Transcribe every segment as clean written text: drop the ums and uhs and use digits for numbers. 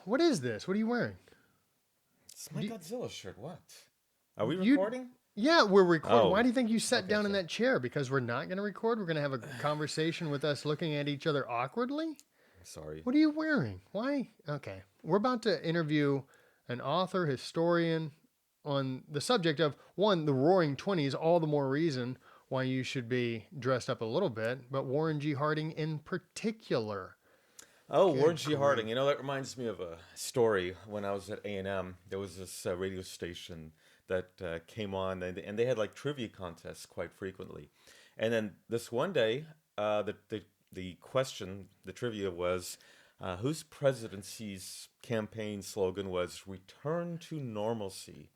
What is this? What are you wearing? It's my Godzilla shirt. What? Are we You recording? Yeah, we're recording. Oh, Why do you think you sat okay, down in sorry. that chair? Because we're not going to record? We're going to have a conversation with us looking at each other awkwardly? Sorry. What are you wearing? Why? Okay. We're about to interview an author, historian on the subject of one, the Roaring Twenties, all the more reason why you should be dressed up a little bit, but Warren G. Harding in particular. Oh, Warren Good G. Harding. grief. That reminds me of a story. When I was at A&M, there was this radio station that came on, and they had like trivia contests quite frequently. And then this one day, the question, the trivia was, whose presidency's campaign slogan was "Return to Normalcy."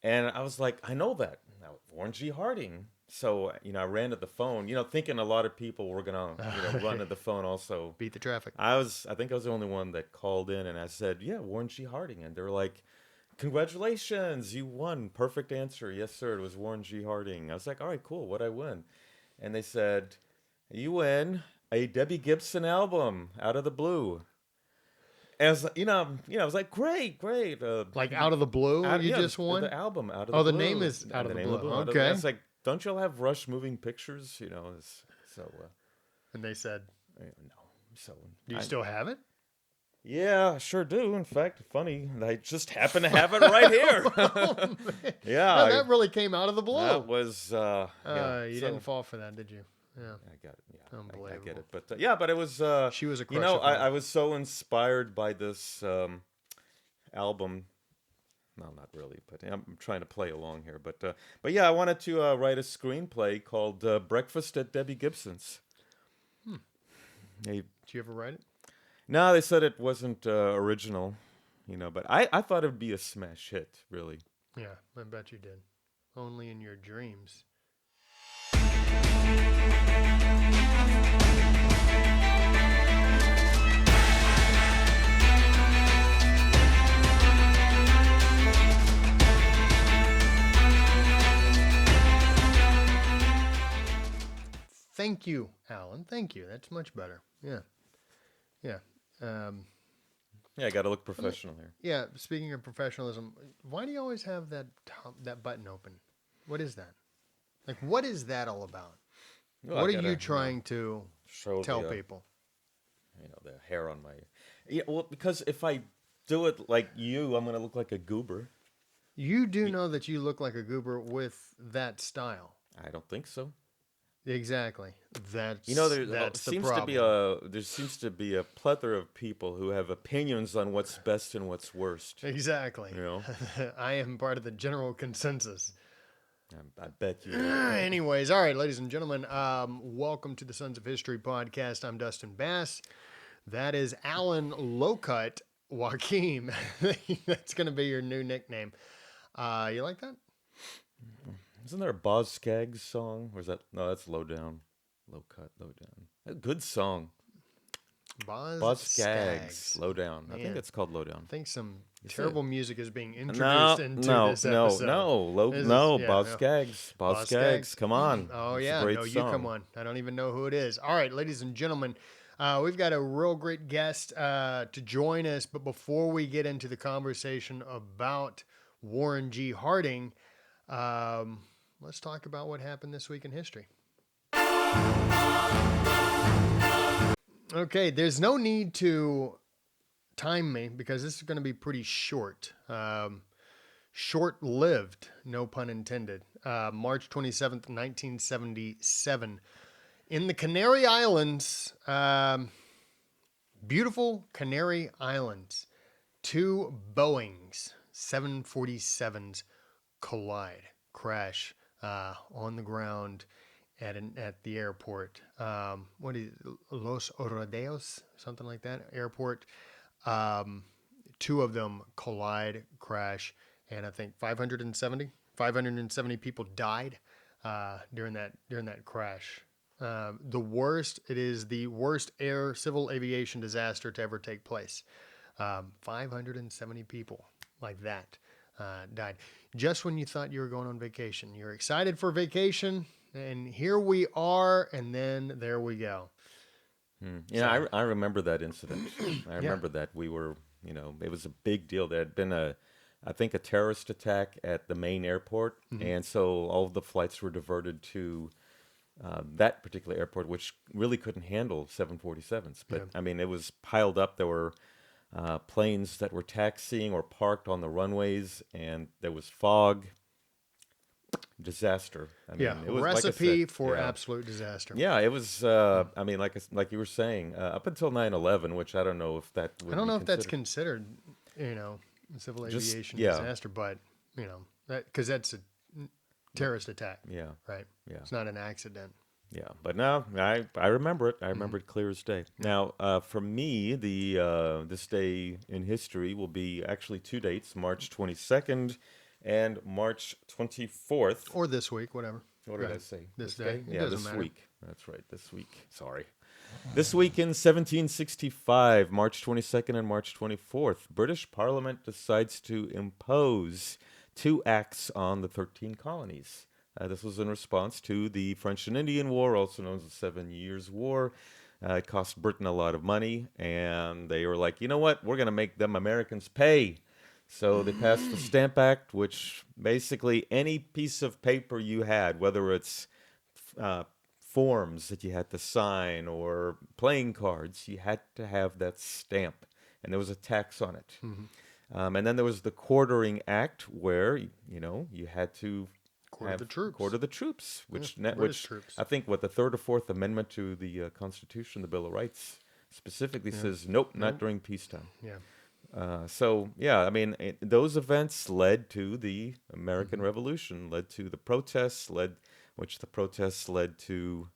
And I was like, I know that. Now, Warren G. Harding. So, I ran to the phone, thinking a lot of people were going to, run to the phone also. Beat the traffic. I think I was the only one that called in and I said, yeah, Warren G. Harding. And they were like, congratulations, you won. Perfect answer. Yes, sir. It was Warren G. Harding. I was like, all right, cool. What'd I win? And they said, you win a Debbie Gibson album out of the blue. As I was like, great. Like out of the blue, you Yeah, just won? the album out of the Oh, the blue. name is Out And of the the name Blue. of the blue. Okay. I was like, don't y'all have Rush moving pictures? So And they said, no. So do you still have it? yeah, I sure do. In fact, funny, I just happen to have it right here. Oh, man. Yeah, No, that really came out of the blue. that was You so, didn't fall for that, did you? Yeah. I got it. Yeah, I get Unbelievable. it. But but it was She was a crush of I mine. was so inspired by this album. No, not really, but I'm trying to play along here. But yeah, I wanted to write a screenplay called Breakfast at Debbie Gibson's. Hey, Did you ever write it? no, they said it wasn't original, but I thought it would be a smash hit, really. Yeah, I bet you did. Only in your dreams. Thank you, Alan. Thank you. That's much better. Yeah. Yeah. Yeah, I got to look professional here. Yeah. Speaking of professionalism, why do you always have that button open? What is that? Like, what is that all about? Well, What I are gotta, you trying to show tell the people? the hair on my. Yeah, well, because if I do it like you, I'm gonna look like a goober. You do know that you look like a goober with that style. I don't think so. Exactly. That's There that's the seems problem. to be a plethora of people who have opinions on what's best and what's worst. Exactly. You know, I am part of the general consensus. I bet you. Anyways, all right, ladies and gentlemen, welcome to the Sons of History podcast. I'm Dustin Bass. That is Alan Lowcut Joaquim. That's going to be your new nickname. You like that? Isn't there a Boz Scaggs song? Or is that no? That's Low Down, Low Cut, Low Down. A good song. Boz Scaggs, Low Down. I think it's called Low Down. I think some Is terrible it? music is being introduced No, into no, this no, episode. Boz Yeah. Scaggs. Boz Boz Scaggs, Scaggs. come on. Oh, It's yeah. a great No, song. you come on. I don't even know who it is. All right, ladies and gentlemen, we've got a real great guest to join us. But before we get into the conversation about Warren G. Harding, let's talk about what happened this week in history. Okay, there's no need to time me because this is going to be pretty short. Short-lived, no pun intended. March 27th, 1977. In the Canary Islands, beautiful Canary Islands, two Boeings 747s crash on the ground at the airport. What is it? Los Rodeos, something like that. Airport. Two of them crash, and I think 570 people died during that crash. It is the worst civil aviation disaster to ever take place. 570 people like that died. Just when you thought you were going on vacation. You're excited for vacation, and here we are, and then there we go. Yeah, I remember that incident. I remember that we were It was a big deal. There had been I think, a terrorist attack at the main airport, Hmm. and so all of the flights were diverted to that particular airport, which really couldn't handle 747s. Yeah. But I mean, it was piled up. There were planes that were taxiing or parked on the runways, and there was fog. Disaster. I Yeah. mean, it was like I said, Recipe for yeah. absolute disaster. Yeah, it was. I mean, like you were saying, up until 9/11, which I don't know if that I would don't be know if that's considered. considered, a civil Just aviation yeah, disaster, but because that's a terrorist attack, yeah, right? yeah, It's not an accident. yeah. But now I remember it. I Hmm. remember it clear as day. Yeah. Now, for me, the this day in history will be actually two dates: March 22nd and March 24th. Or this week, whatever. What Go did I ahead. say? This This day. day? It Yeah, doesn't this matter. week. That's right, this week. Sorry. This week in 1765, March 22nd and March 24th, British Parliament decides to impose two acts on the 13 colonies. This was in response to the French and Indian War, also known as the Seven Years' War. It cost Britain a lot of money, and they were like, you know what? We're going to make them Americans pay. So they passed the Stamp Act, which basically any piece of paper you had, whether it's uh, forms that you had to sign or playing cards, you had to have that stamp, and there was a tax on it. Hmm. And then there was the Quartering Act, where you had to Quarter have the troops. quarter the troops, Yeah. British which troops. I think what the Third or Fourth Amendment to the Constitution, the Bill of Rights, specifically Yeah. says, nope, not Nope. during peacetime. Yeah. So yeah, I mean, those events led to the American Hmm. Revolution, led to the protests, which the protests led to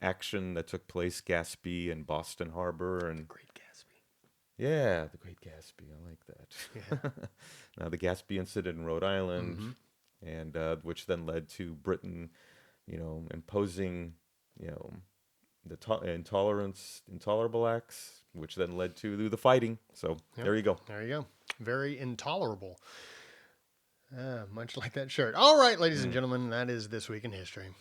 action that took place Gaspee and Boston Harbor, and Great Gatsby. yeah, the Great Gatsby. I like Yeah. that. Now the Gaspee incident in Rhode Island, Hmm. and which then led to Britain, imposing, you know, the intolerable acts, which then led to the fighting. So Yep. there you go. There you go. Very intolerable. Much like that shirt. All right, ladies and Mm. gentlemen, that is This Week in History.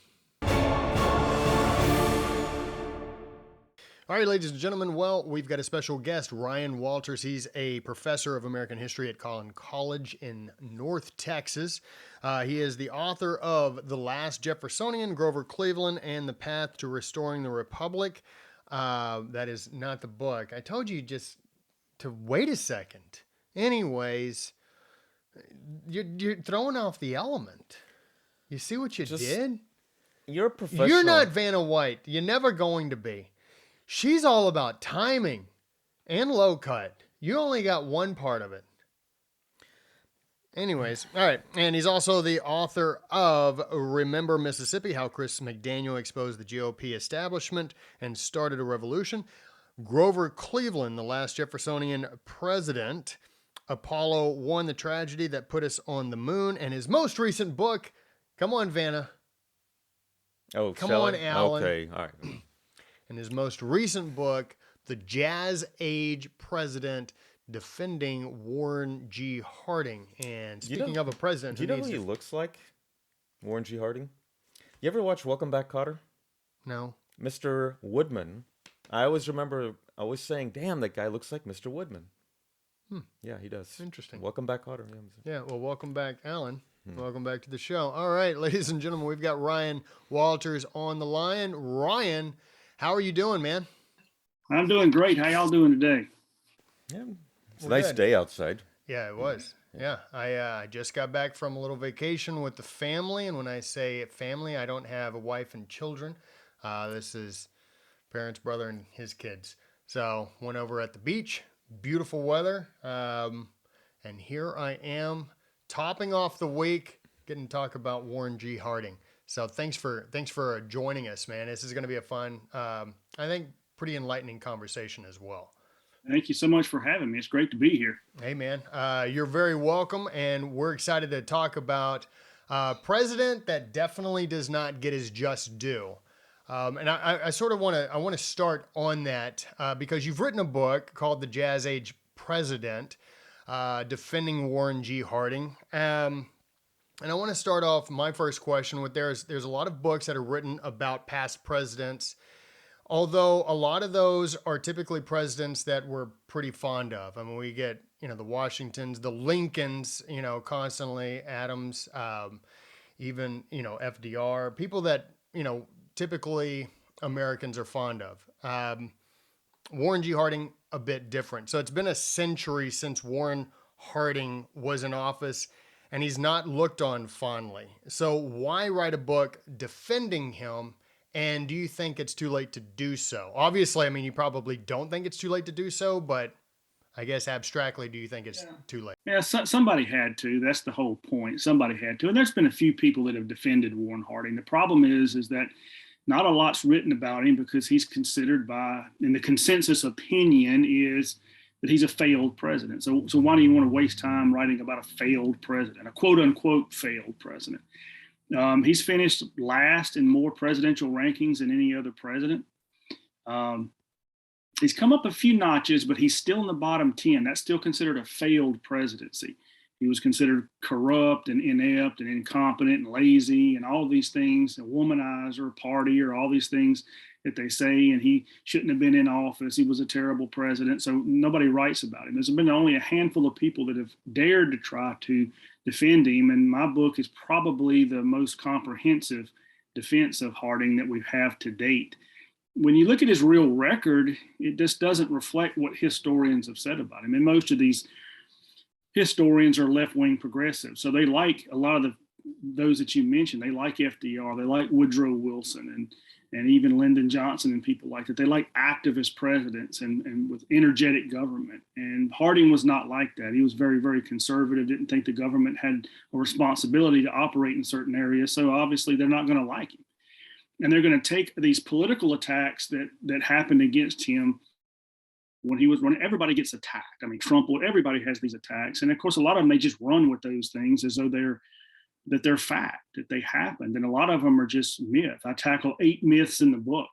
All right, ladies and gentlemen, well, we've got a special guest, Ryan Walters. He's a professor of American history at Collin College in North Texas. He is the author of The Last Jeffersonian, Grover Cleveland, and The Path to Restoring the Republic. That is not the book. I told you just to wait a second. Anyways, you're throwing off the element. You see what you Just did? you're a You're not professional. Vanna White. You're never going to be. She's all about timing and low cut. You only got one part of it. Anyways, all right. And he's also the author of Remember Mississippi, How Chris McDaniel Exposed the GOP Establishment and Started a Revolution. Grover Cleveland, the last Jeffersonian president. Apollo 1, the tragedy that put us on the moon. And his most recent book, come on, Vanna. Oh, Come shall on, I? Alan. Okay, all right. In his most recent book, The Jazz Age President, Defending Warren G. Harding. And You know, speaking of a president do who you know who needs he to... looks like? Warren G. Harding. You ever watch Welcome Back, Kotter? No. Mr. Woodman. I always remember always saying, "Damn, that guy looks like Mr. Woodman." Hmm. Yeah, he does. Interesting. Welcome Back, Kotter. Yeah, well, welcome back, Alan. Hmm. Welcome back to the show. All right, ladies and gentlemen, we've got Ryan Walters on the line. Ryan, how are you doing, man? I'm doing great. How y'all doing today? Yeah, it's a We're nice good. day outside. Yeah, it was. Yeah, I just got back from a little vacation with the family, and when I say family, I don't have a wife and children. This is parents, brother, and his kids. So went over at the beach, beautiful weather, and here I am, topping off the week, getting to talk about Warren G. Harding. So thanks for joining us, man. This is going to be a fun, I think, pretty enlightening conversation as well. Thank you so much for having me. It's great to be here. Hey, man, you're very welcome, and we're excited to talk about a president that definitely does not get his just due. And I sort of want to start on that because you've written a book called The Jazz Age President, Defending Warren G. Harding. And I want to start off my first question with there's a lot of books that are written about past presidents. Although a lot of those are typically presidents that we're pretty fond of. I mean, we get, the Washingtons, the Lincolns, constantly, Adams, even, FDR, people that, typically Americans are fond of. Warren G. Harding, a bit different. So it's been a century since Warren Harding was in office, and he's not looked on fondly. So why write a book defending him? And do you think it's too late to do so? Obviously, I mean, you probably don't think it's too late to do so, but I guess abstractly, do you think it's too late? Yeah, somebody had to. That's the whole point. Somebody had to, and there's been a few people that have defended Warren Harding. The problem is that not a lot's written about him because he's considered by, and the consensus opinion is that he's a failed president. So why do you want to waste time writing about a failed president, a quote unquote failed president? He's finished last in more presidential rankings than any other president. Um, he's come up a few notches, but he's still in the bottom 10. That's still considered a failed presidency. He was considered corrupt and inept and incompetent and lazy and all these things, a womanizer, a partier, all these things that they say, and he shouldn't have been in office. He was a terrible president. So nobody writes about him. There's been only a handful of people that have dared to try to defend him. And my book is probably the most comprehensive defense of Harding that we have to date. When you look at his real record, it just doesn't reflect what historians have said about him. And most of these historians are left-wing progressive. So they like a lot of those that you mentioned. They like FDR, they like Woodrow Wilson and even Lyndon Johnson and people like that. They like activist presidents and with energetic government. And Harding was not like that. He was very, very conservative, didn't think the government had a responsibility to operate in certain areas. So obviously they're not going to like him. And they're going to take these political attacks that happened against him when he was running. Everybody gets attacked. I mean, Trump, everybody has these attacks. And of course, a lot of them, they just run with those things as though they're fact, that they happened. And a lot of them are just myth. I tackle 8 myths in the book.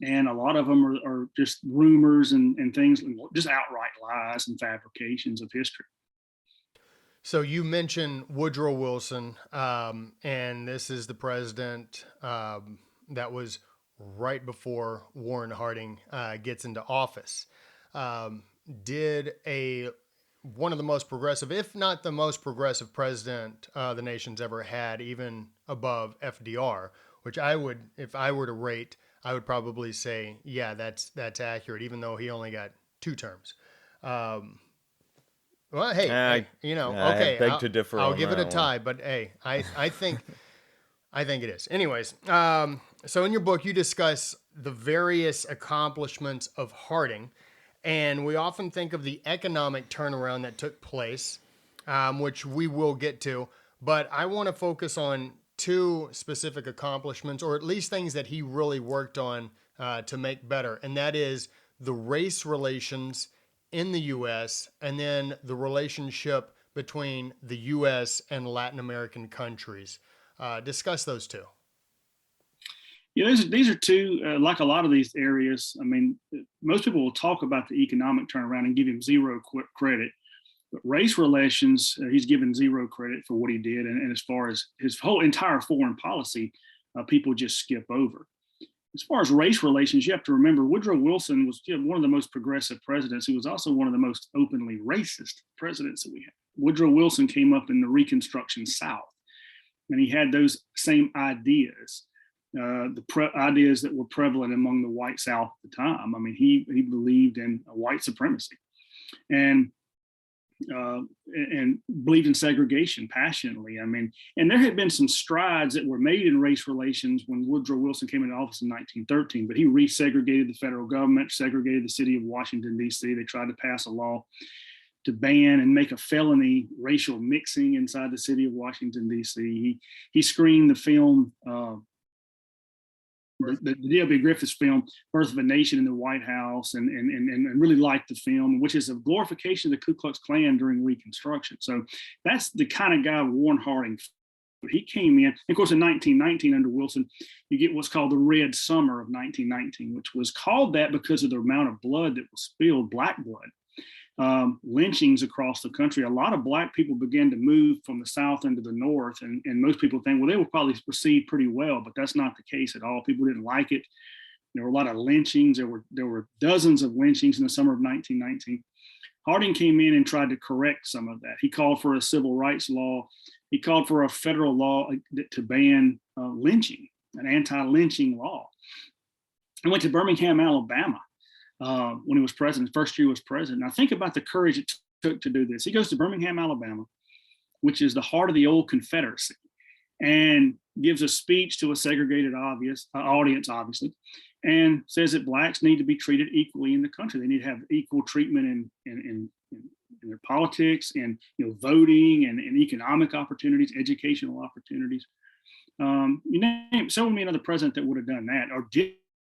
And a lot of them are just rumors and things, just outright lies and fabrications of history. So you mentioned Woodrow Wilson, and this is the president that was right before Warren Harding gets into office. Did one of the most progressive, if not the most progressive president the nation's ever had, even above FDR, which I would, if I were to rate, I would probably say, yeah, that's accurate, even though he only got 2 terms. Well, hey, I okay, beg to differ I'll on give it a that one. tie, but hey, I think I think it is. Anyways, so in your book, you discuss the various accomplishments of Harding, and we often think of the economic turnaround that took place, which we will get to. But I want to focus on 2 specific accomplishments, or at least things that he really worked on to make better, and that is the race relations in the U.S. and then the relationship between the U.S. and Latin American countries. Discuss those 2. Yeah, these are 2, like a lot of these areas. I mean, most people will talk about the economic turnaround and give him zero credit. But race relations, he's given zero credit for what he did. And as far as his whole entire foreign policy, people just skip over. As far as race relations, you have to remember Woodrow Wilson was one of the most progressive presidents. He was also one of the most openly racist presidents that we had. Woodrow Wilson came up in the Reconstruction South, and he had those same ideas, ideas that were prevalent among the white South at the time. I mean, he believed in white supremacy, and believed in segregation passionately. I mean, and there had been some strides that were made in race relations when Woodrow Wilson came into office in 1913, but he resegregated the federal government, segregated the city of Washington, D.C. They tried to pass a law to ban and make a felony racial mixing inside the city of Washington, D.C. He screened the film, the D.W. Griffith's film, Birth of a Nation, in the White House, and really liked the film, which is a glorification of the Ku Klux Klan during Reconstruction. So that's the kind of guy Warren Harding. He came in, of course, in 1919 under Wilson, you get what's called the Red Summer of 1919, which was called that because of the amount of blood that was spilled, black blood. Lynchings across the country. A lot of black people began to move from the South into the North, and most people think, well, they were probably received pretty well, but that's not the case at all. People didn't like it. There were a lot of lynchings. There were dozens of lynchings in the summer of 1919. Harding came in and tried to correct some of that. He called for a civil rights law. He called for a federal law to ban lynching, an anti-lynching law. I went to Birmingham, Alabama, when he was president, first year he was president. Now think about the courage it took to do this. He goes to Birmingham, Alabama, which is the heart of the old Confederacy, and gives a speech to a segregated audience, obviously, and says that blacks need to be treated equally in the country. They need to have equal treatment in their politics and voting and economic opportunities, educational opportunities. You name so many another president that would have done that or did.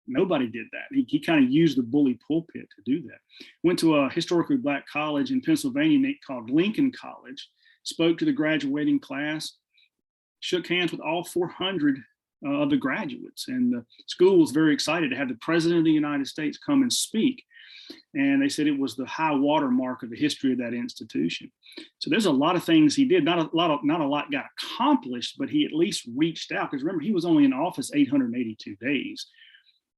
Nobody did that. He kind of used the bully pulpit to do that. Went to a historically black college in Pennsylvania called Lincoln College, spoke to the graduating class, shook hands with all 400 of the graduates. And the school was very excited to have the president of the United States come and speak. And they said it was the high watermark of the history of that institution. So there's a lot of things he did. Not a lot got accomplished, but he at least reached out. Because remember, he was only in office 882 days.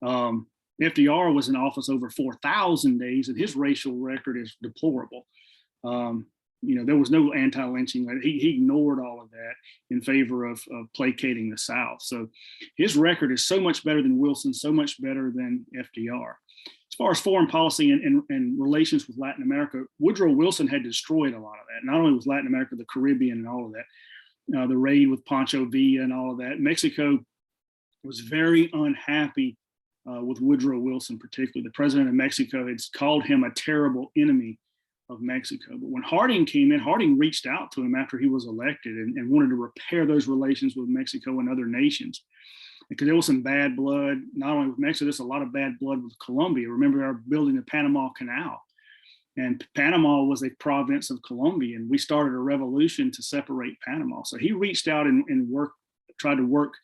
FDR was in office over 4,000 days, and his racial record is deplorable. There was no anti-lynching. He ignored all of that in favor of placating the South. So his record is so much better than Wilson, so much better than FDR. As far as foreign policy and relations with Latin America, Woodrow Wilson had destroyed a lot of that. Not only with Latin America, the Caribbean and all of that, the raid with Pancho Villa and all of that. Mexico was very unhappy with Woodrow Wilson, particularly. The president of Mexico had called him a terrible enemy of Mexico. But when Harding came in, Harding reached out to him after he was elected and wanted to repair those relations with Mexico and other nations. Because there was some bad blood, not only with Mexico, there's a lot of bad blood with Colombia. Remember, they were building the Panama Canal. And Panama was a province of Colombia, and we started a revolution to separate Panama. So he reached out and tried to work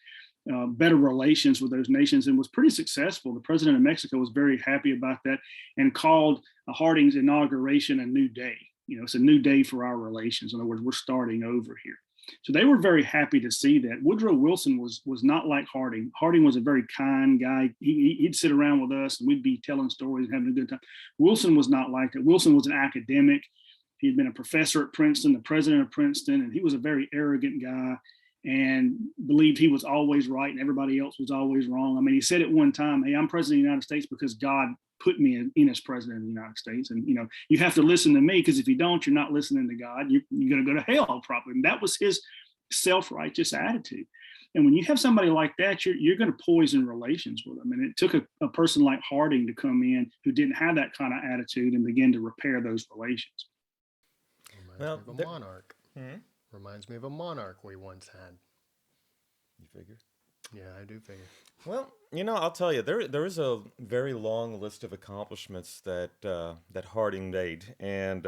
better relations with those nations and was pretty successful. The president of Mexico was very happy about that and called Harding's inauguration a new day. It's a new day for our relations. In other words, we're starting over here. So they were very happy to see that. Woodrow Wilson was not like Harding. Harding was a very kind guy. He'd sit around with us and we'd be telling stories and having a good time. Wilson was not like that. Wilson was an academic. He had been a professor at Princeton, the president of Princeton, and he was a very arrogant guy and believed he was always right and everybody else was always wrong. I mean, he said at one time, "Hey, I'm president of the United States because God put me in as president of the United States. And, you have to listen to me because if you don't, you're not listening to God. You're going to go to hell probably." And that was his self-righteous attitude. And when you have somebody like that, you're going to poison relations with them. And it took a person like Harding to come in who didn't have that kind of attitude and begin to repair those relations. Reminds me of a monarch. Reminds me of a monarch we once had. You figure? Yeah, I do figure. Well, I'll tell you, there is a very long list of accomplishments that Harding made, and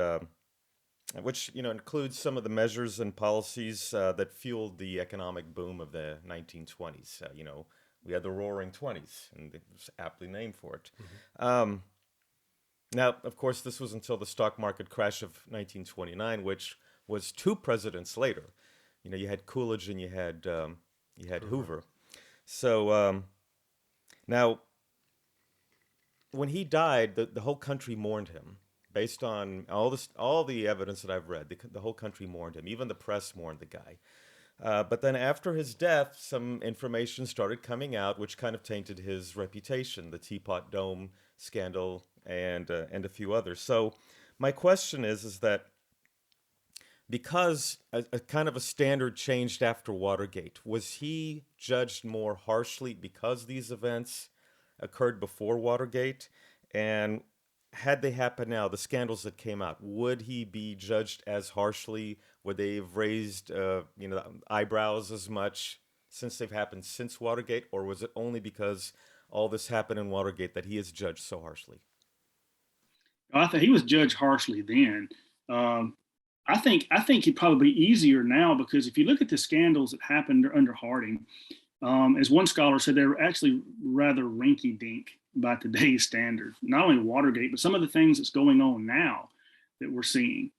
which includes some of the measures and policies that fueled the economic boom of the 1920s. We had the Roaring Twenties, and it was aptly named for it. Mm-hmm. Now, of course, this was until the stock market crash of 1929, which was 2 presidents later. You had Coolidge and you had Hoover. So now, when he died, the whole country mourned him. Based on all the evidence that I've read, the whole country mourned him. Even the press mourned the guy. But then after his death, some information started coming out, which kind of tainted his reputation. The Teapot Dome scandal and a few others. So my question is that because a kind of a standard changed after Watergate, was he judged more harshly because these events occurred before Watergate? And had they happened now, the scandals that came out, would he be judged as harshly? Would they have raised eyebrows as much since they've happened since Watergate? Or was it only because all this happened in Watergate that he is judged so harshly? I think he was judged harshly then. I think he'd probably be easier now because if you look at the scandals that happened under Harding, as one scholar said, they were actually rather rinky-dink by today's standard. Not only Watergate, but some of the things that's going on now that we're seeing,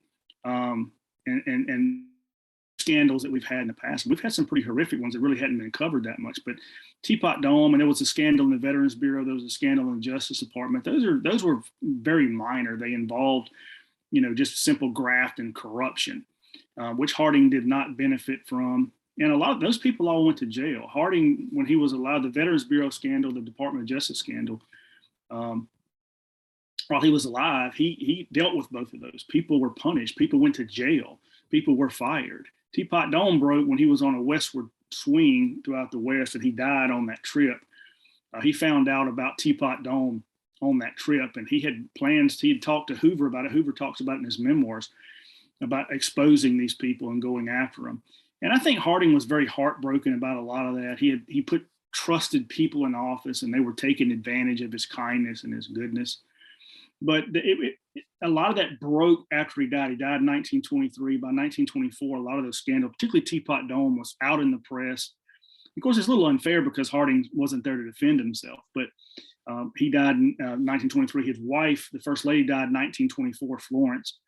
and scandals that we've had in the past. We've had some pretty horrific ones that really hadn't been covered that much. But Teapot Dome, and there was a scandal in the Veterans Bureau. There was a scandal in the Justice Department. Those were very minor. They involved, just simple graft and corruption, which Harding did not benefit from. And a lot of those people all went to jail. Harding, when he was allowed, the Veterans Bureau scandal, the Department of Justice scandal, while he was alive, he dealt with both of those. People were punished. People went to jail. People were fired. Teapot Dome broke when he was on a westward swing throughout the West, and he died on that trip. He found out about Teapot Dome on that trip, and he had plans. He had talked to Hoover about it. Hoover talks about it in his memoirs about exposing these people and going after them. And I think Harding was very heartbroken about a lot of that. He put trusted people in office, and they were taking advantage of his kindness and his goodness. But a lot of that broke after he died. He died in 1923. By 1924, a lot of those scandals, particularly Teapot Dome, was out in the press. Of course, it's a little unfair because Harding wasn't there to defend himself. But he died in 1923. His wife, the First Lady, died in 1924, Florence.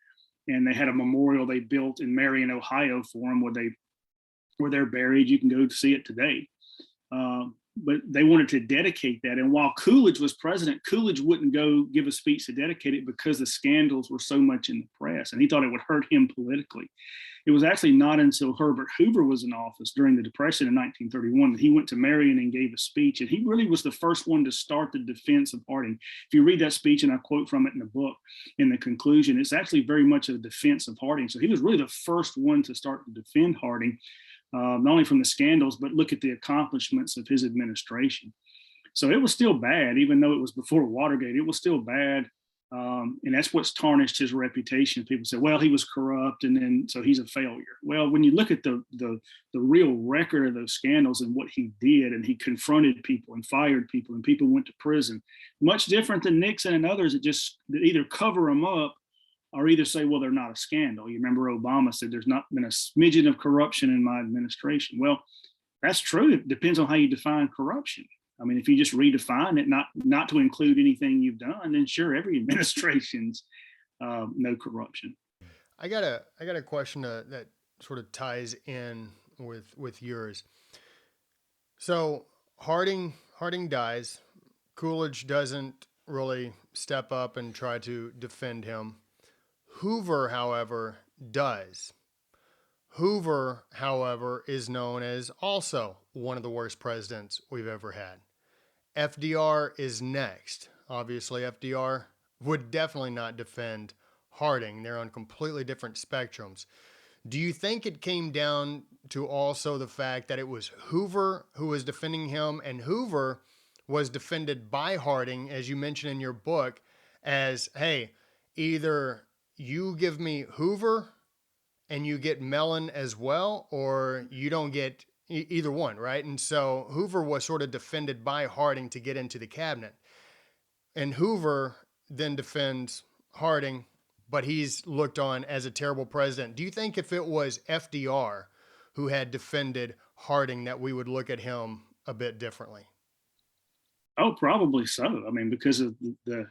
And they had a memorial they built in Marion, Ohio for him where they're buried. You can go to see it today. But they wanted to dedicate that. And while Coolidge was president, Coolidge wouldn't go give a speech to dedicate it because the scandals were so much in the press, and he thought it would hurt him politically. It was actually not until Herbert Hoover was in office during the Depression in 1931 that he went to Marion and gave a speech. And he really was the first one to start the defense of Harding. If you read that speech, and I quote from it in the book, in the conclusion, it's actually very much a defense of Harding. So he was really the first one to start to defend Harding. Not only from the scandals, but look at the accomplishments of his administration. So it was still bad, even though it was before Watergate, it was still bad. And that's what's tarnished his reputation. People say, well, he was corrupt, and then so he's a failure. Well, when you look at the real record of those scandals and what he did, and he confronted people and fired people, and people went to prison, much different than Nixon and others that either cover them up or either say, well, they're not a scandal. You remember Obama said there's not been a smidgen of corruption in my administration. Well, that's true. It depends on how you define corruption. I mean, if you just redefine it, not to include anything you've done, then sure, every administration's no corruption. I got a question that sort of ties in with yours. So Harding dies. Coolidge doesn't really step up and try to defend him. Hoover, however, does. Hoover, however, is known as also one of the worst presidents we've ever had. FDR is next. Obviously, FDR would definitely not defend Harding. They're on completely different spectrums. Do you think it came down to also the fact that it was Hoover who was defending him, and Hoover was defended by Harding, as you mentioned in your book, as, hey, either you give me Hoover and you get Mellon as well, or you don't get either one, right? And so Hoover was sort of defended by Harding to get into the cabinet. And Hoover then defends Harding, but he's looked on as a terrible president. Do you think if it was FDR who had defended Harding that we would look at him a bit differently? Oh, probably so. I mean, because of the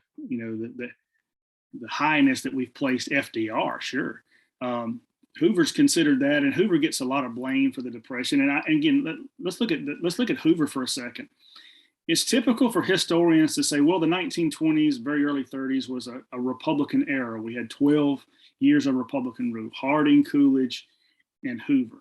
highness that we've placed FDR, sure. Hoover's considered that, and Hoover gets a lot of blame for the Depression. And again, let's look at Hoover for a second. It's typical for historians to say, well, the 1920s, very early 30s was a Republican era. We had 12 years of Republican rule: Harding, Coolidge, and Hoover.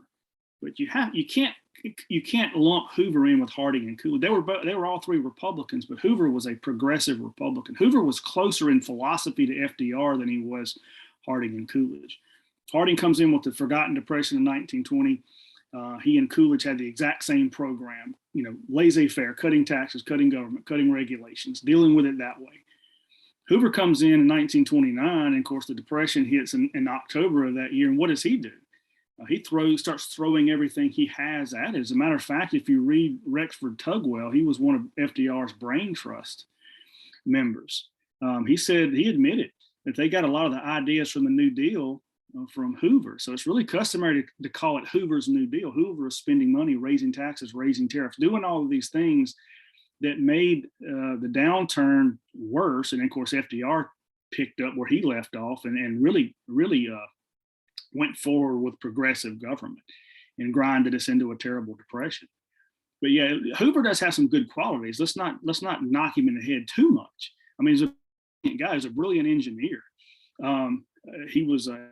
But you can't lump Hoover in with Harding and Coolidge. They were all three Republicans, but Hoover was a progressive Republican. Hoover was closer in philosophy to FDR than he was Harding and Coolidge. Harding comes in with the Forgotten Depression in 1920. He and Coolidge had the exact same program, laissez-faire, cutting taxes, cutting government, cutting regulations, dealing with it that way. Hoover comes in 1929, and of course the Depression hits in October of that year. And what does he do? He starts throwing everything he has at it. As a matter of fact, if you read Rexford Tugwell, he was one of FDR's brain trust members. He admitted that they got a lot of the ideas from the New Deal from Hoover. So it's really customary to call it Hoover's New Deal. Hoover was spending money, raising taxes, raising tariffs, doing all of these things that made the downturn worse. And of course, FDR picked up where he left off and really went forward with progressive government and grinded us into a terrible depression. But yeah, Hoover does have some good qualities. Let's not knock him in the head too much. I mean, he's a brilliant guy. He's a brilliant engineer. He was a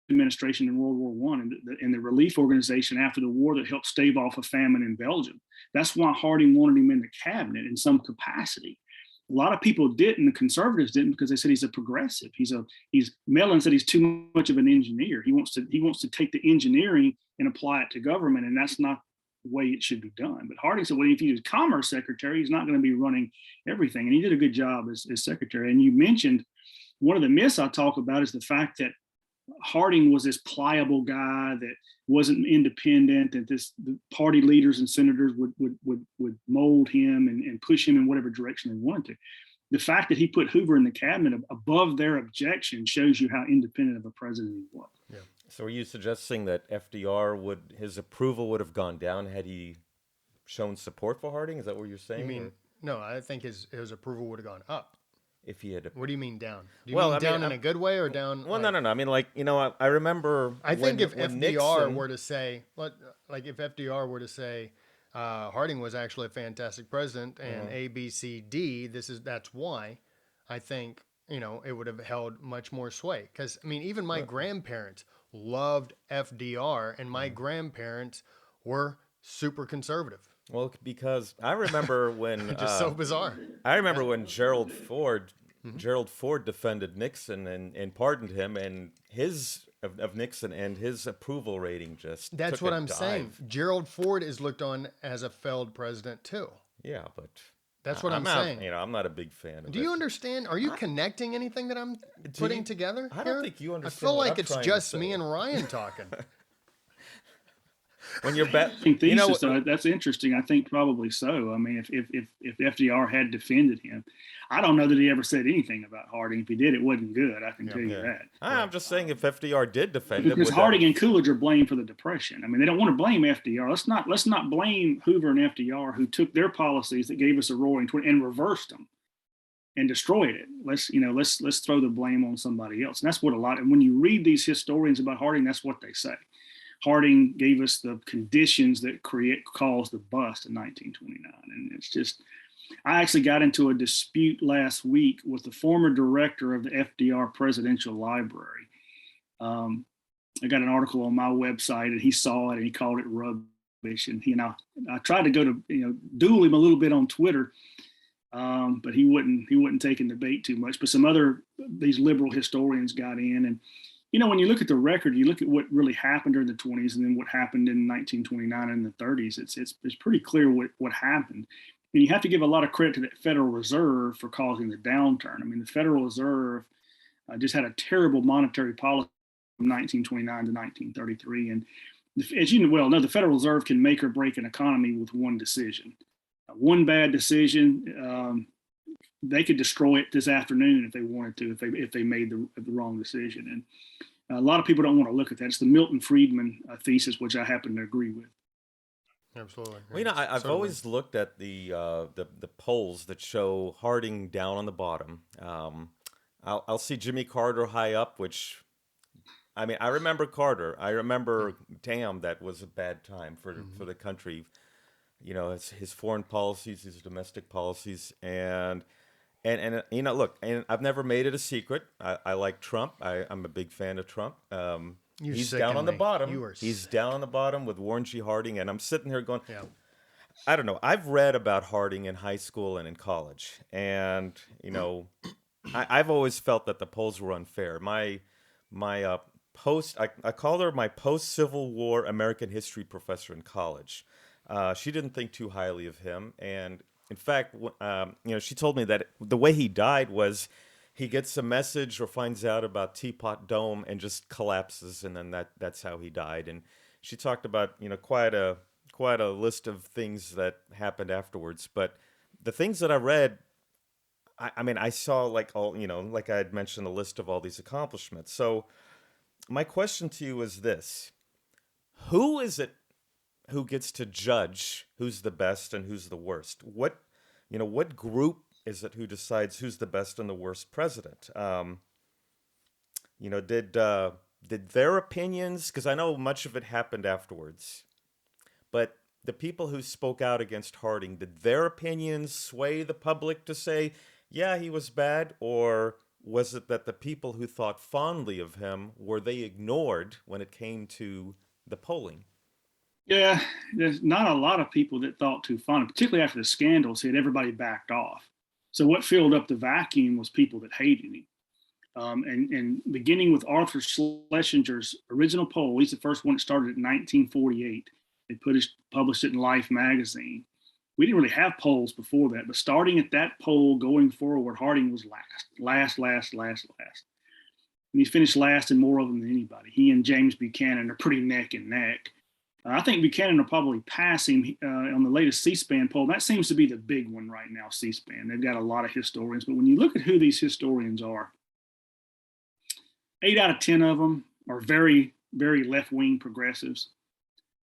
administration in World War One and the relief organization after the war that helped stave off a famine in Belgium. That's why Harding wanted him in the cabinet in some capacity. A lot of people didn't. The conservatives didn't because they said he's a progressive. He's Mellon said he's too much of an engineer. He wants to take the engineering and apply it to government, and that's not the way it should be done. But Harding said, well, if he was Commerce Secretary, he's not going to be running everything, and he did a good job as Secretary. And you mentioned one of the myths I talk about is the fact that Harding was this pliable guy that wasn't independent, that the party leaders and senators would mold him and push him in whatever direction they wanted to. The fact that he put Hoover in the cabinet above their objection shows you how independent of a president he was. Yeah. So are you suggesting that his approval would have gone down had he shown support for Harding? Is that what you're saying? You mean, no, I think his approval would have gone up. If he had, What do you mean down? Do you well, mean I down mean, in a good way or down? well, no. I mean, like, I remember. I think if when FDR Nixon, were to say, like if FDR were to say, Harding was actually a fantastic president, and A, B, C, D, that's why, I think it would have held much more sway. Because I mean, even my grandparents loved FDR, and my grandparents were super conservative. well, because I remember when Just so bizarre. I remember when Gerald Ford defended Nixon and pardoned him, and his of Nixon, and his approval rating just That's took what a I'm dive. saying. Gerald Ford is looked on as a failed president too. Yeah, but That's what I'm not, saying. I'm not a big fan of Do it. you understand? Are you connecting anything that I'm putting together? I don't here? think you I understand feel what like I'm it's trying to just say. me and Ryan talking. When you're bet, Thesis, though, that's interesting. I think probably so. I mean, if FDR had defended him, I don't know that he ever said anything about Harding. If he did, it wasn't good. I can tell you that. I'm just saying if FDR did defend him, Because would Harding that and Coolidge are blamed for the depression. I mean, they don't want to blame FDR. Let's not blame Hoover and FDR, who took their policies that gave us a roaring and reversed them and destroyed it. Let's throw the blame on somebody else. And that's what and when you read these historians about Harding, that's what they say. Harding gave us the conditions that caused the bust in 1929. And it's just, I actually got into a dispute last week with the former director of the FDR Presidential Library. I got an article on my website, and he saw it and he called it rubbish. And I tried to go to duel him a little bit on Twitter, but he wouldn't take in debate too much. But some other these liberal historians got in, and when you look at the record, you look at what really happened during the 20s and then what happened in 1929 and the 30s. It's pretty clear what happened. And you have to give a lot of credit to the Federal Reserve for causing the downturn. I mean, the Federal Reserve just had a terrible monetary policy from 1929 to 1933. And as you well know, the Federal Reserve can make or break an economy with one decision. One bad decision, they could destroy it this afternoon if they wanted to, if they made the wrong decision. And a lot of people don't want to look at that. It's the Milton Friedman thesis, which I happen to agree with. Absolutely. Well, I've always looked at the polls that show Harding down on the bottom. I'll see Jimmy Carter high up, which, I mean, I remember Carter. I remember, damn, that was a bad time for the country. His foreign policies, his domestic policies, and look, and I've never made it a secret. I like Trump. I'm a big fan of Trump. He's down on the bottom. He's down on the bottom with Warren G. Harding, and I'm sitting here going, I don't know. I've read about Harding in high school and in college, and I've always felt that the polls were unfair. My I called her my post-Civil War American history professor in college. She didn't think too highly of him, and in fact, she told me that the way he died was he gets a message or finds out about Teapot Dome and just collapses, and then that's how he died. And she talked about quite a list of things that happened afterwards. But the things that I read, I mean, I saw like like I had mentioned, a list of all these accomplishments. So my question to you is this: who is it who gets to judge who's the best and who's the worst? What group is it who decides who's the best and the worst president? did their opinions, because I know much of it happened afterwards, but the people who spoke out against Harding, did their opinions sway the public to say, yeah, he was bad? Or was it that the people who thought fondly of him, were they ignored when it came to the polling? Yeah, there's not a lot of people that thought too fond, particularly after the scandals hit, everybody backed off. So what filled up the vacuum was people that hated him. And beginning with Arthur Schlesinger's original poll, he's the first one that started in 1948. They published it in Life magazine. We didn't really have polls before that, but starting at that poll going forward, Harding was last. And he finished last in more of them than anybody. He and James Buchanan are pretty neck and neck. I think Buchanan will probably pass him on the latest C-SPAN poll. That seems to be the big one right now, C-SPAN. They've got a lot of historians, but when you look at who these historians are, 8 out of 10 of them are very, very left-wing progressives.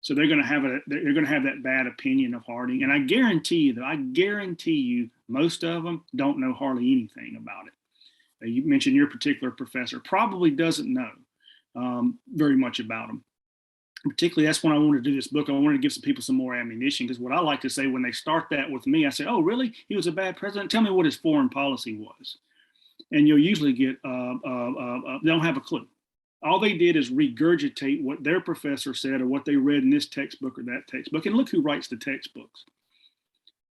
So they're going to have that bad opinion of Harding, and I guarantee you, most of them don't know hardly anything about it. You mentioned your particular professor probably doesn't know very much about him. Particularly, that's when I wanted to do this book. I wanted to give some people some more ammunition, because what I like to say when they start that with me, I say, "Oh, really? He was a bad president? Tell me what his foreign policy was." And you'll usually get they don't have a clue. All they did is regurgitate what their professor said or what they read in this textbook or that textbook. And look who writes the textbooks.